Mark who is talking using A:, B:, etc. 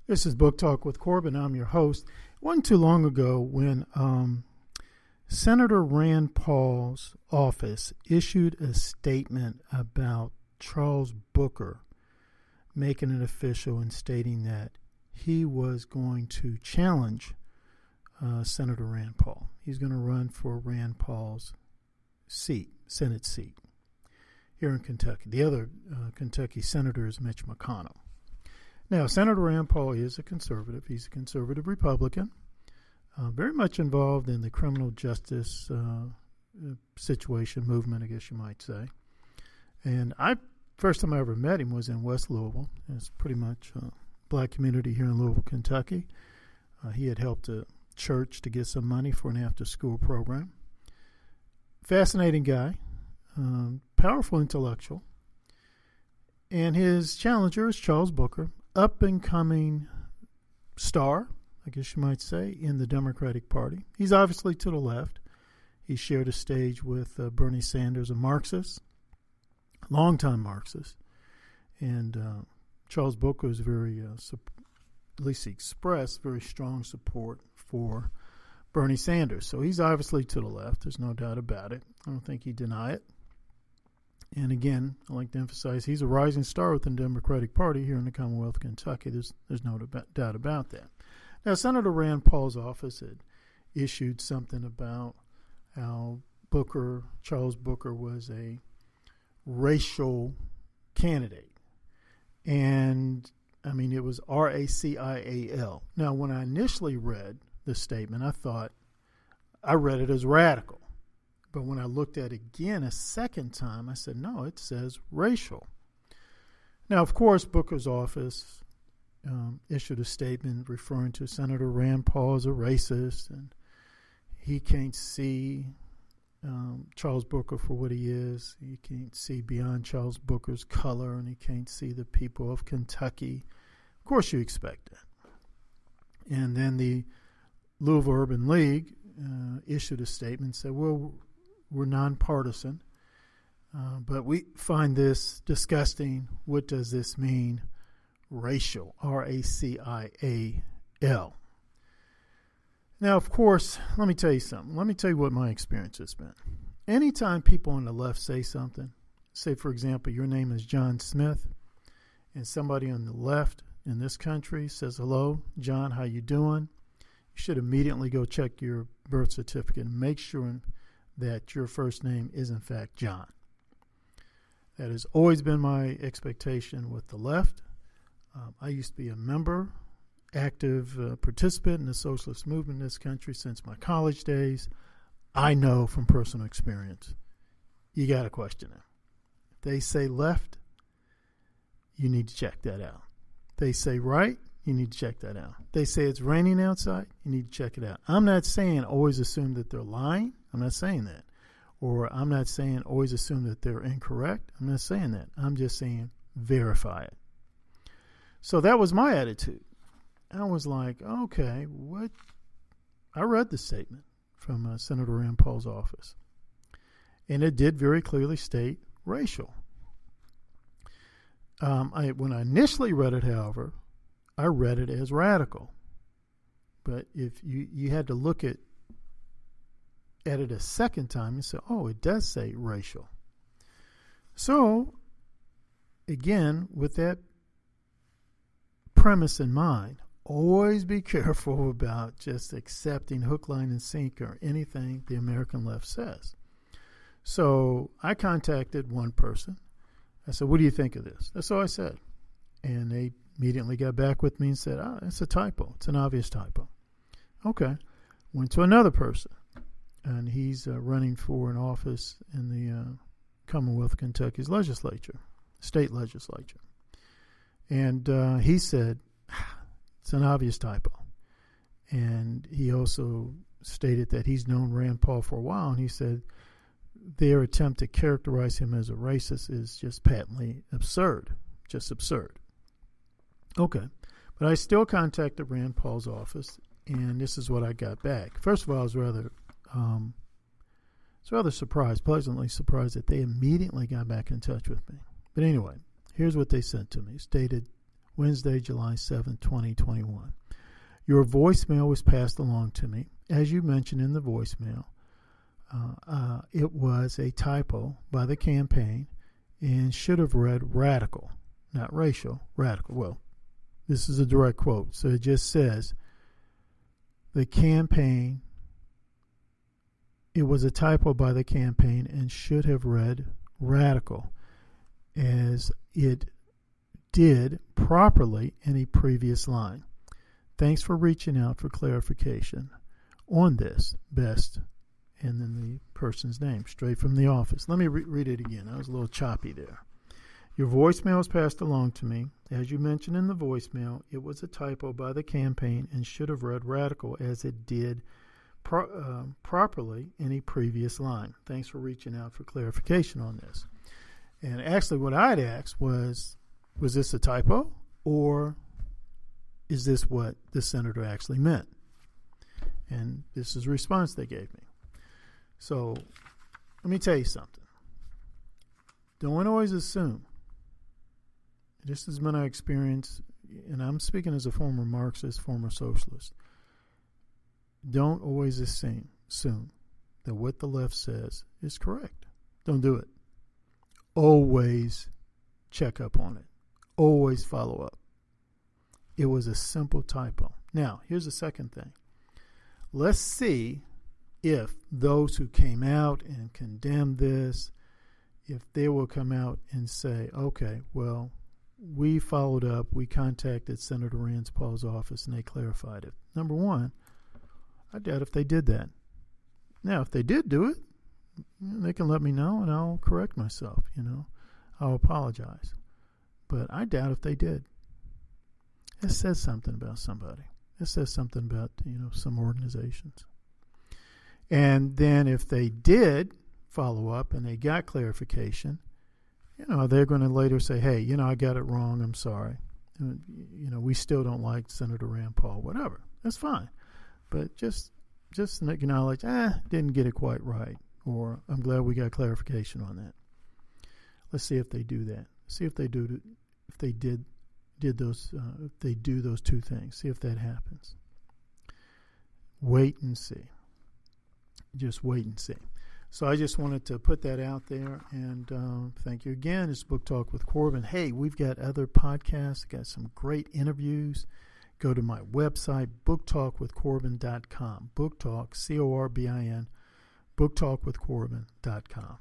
A: This is Book Talk with Corbin. I'm your host. It wasn't too long ago when Senator Rand Paul's office issued a statement about Charles Booker making it official and stating that he was going to challenge Senator Rand Paul. He's going to run for Rand Paul's seat, Senate seat, here in Kentucky. The other Kentucky senator is Mitch McConnell. Now, Senator Rand Paul is a conservative. He's a conservative Republican, very much involved in the criminal justice situation, movement, I guess you might say. And first time I ever met him was in West Louisville. It's pretty much a black community here in Louisville, Kentucky. He had helped a church to get some money for an after-school program. Fascinating guy, powerful intellectual. And his challenger is Charles Booker, up-and-coming star, I guess you might say, in the Democratic Party. He's obviously to the left. He shared a stage with Bernie Sanders, a Marxist, longtime Marxist. And Charles Booker is very, at least he expressed very strong support for Bernie Sanders. So he's obviously to the left. There's no doubt about it. I don't think he'd deny it. And again, I like to emphasize he's a rising star within the Democratic Party here in the Commonwealth of Kentucky. There's no doubt about that. Now, Senator Rand Paul's office had issued something about how Charles Booker was a racial candidate. And, I mean, it was R-A-C-I-A-L. Now, when I initially read the statement, I read it as radical. But when I looked at it again a second time, I said, no, it says racial. Now, of course, Booker's office issued a statement referring to Senator Rand Paul as a racist, and he can't see Charles Booker for what he is. He can't see beyond Charles Booker's color, and he can't see the people of Kentucky. Of course, you expect that. And then the Louisville Urban League issued a statement and said, well, we're nonpartisan, but we find this disgusting. What does this mean? Racial, R-A-C-I-A-L. Now, of course, let me tell you something. Let me tell you what my experience has been. Anytime people on the left say something, say, for example, your name is John Smith, and somebody on the left in this country says, hello, John, how you doing? You should immediately go check your birth certificate and make sure that your first name is, in fact, John. That has always been my expectation with the left. I used to be a member, active participant in the socialist movement in this country since my college days. I know from personal experience, you got to question it. If they say left, you need to check that out. If they say right, you need to check that out. If they say it's raining outside, you need to check it out. I'm not saying always assume that they're lying. I'm not saying that. Or I'm not saying always assume that they're incorrect. I'm not saying that. I'm just saying verify it. So that was my attitude. I was like, okay, what? I read the statement from Senator Rand Paul's office. And it did very clearly state racial. When I initially read it, however, I read it as radical. But if you had to look at it a second time and say, oh, it does say racial. So, again, with that premise in mind, always be careful about just accepting hook, line, and sinker anything the American left says. So I contacted one person. I said, what do you think of this? That's all I said. And they immediately got back with me and said, it's a typo. It's an obvious typo. Okay. Went to another person. And he's running for an office in the Commonwealth of Kentucky's legislature, state legislature. And he said, it's an obvious typo. And he also stated that he's known Rand Paul for a while, and he said their attempt to characterize him as a racist is just patently absurd, just absurd. Okay, but I still contacted Rand Paul's office, and this is what I got back. First of all, I was rather surprised, pleasantly surprised that they immediately got back in touch with me. But anyway, here's what they sent to me. Stated, Wednesday, July 7th, 2021. Your voicemail was passed along to me. As you mentioned in the voicemail, it was a typo by the campaign and should have read radical, not racial, radical. Well, this is a direct quote. So it just says, the campaign, it was a typo by the campaign and should have read radical, as it did properly in a previous line. Thanks for reaching out for clarification on this. Best, and then the person's name, straight from the office. Let me read it again. I was a little choppy there. Your voicemail was passed along to me. As you mentioned in the voicemail, it was a typo by the campaign and should have read radical, as it did properly in a previous line. Thanks for reaching out for clarification on this. And actually what I'd asked was this a typo, or is this what the senator actually meant? And this is the response they gave me. So let me tell you something. Don't always assume. This has been our experience, and I'm speaking as a former Marxist, former socialist. Don't always assume that what the left says is correct. Don't do it. Always check up on it. Always follow up. It was a simple typo. Now, here's the second thing. Let's see if those who came out and condemned this, if they will come out and say, okay, well, we followed up, we contacted Senator Rand Paul's office, and they clarified it. Number one, I doubt if they did that. Now, if they did do it, they can let me know, and I'll correct myself, I'll apologize. But I doubt if they did. It says something about somebody. It says something about, some organizations. And then if they did follow up and they got clarification, they're going to later say, hey, I got it wrong. I'm sorry. We still don't like Senator Rand Paul, whatever. That's fine. But just acknowledge, didn't get it quite right. Or I'm glad we got clarification on that. Let's see if they do that. See if they do, if they do those two things. See if that happens. Wait and see. Just wait and see. So I just wanted to put that out there, and thank you again. It's Book Talk with Corbin. Hey, we've got other podcasts, got some great interviews. Go to my website, booktalkwithcorbin.com. Book Talk, Corbin, booktalkwithcorbin.com.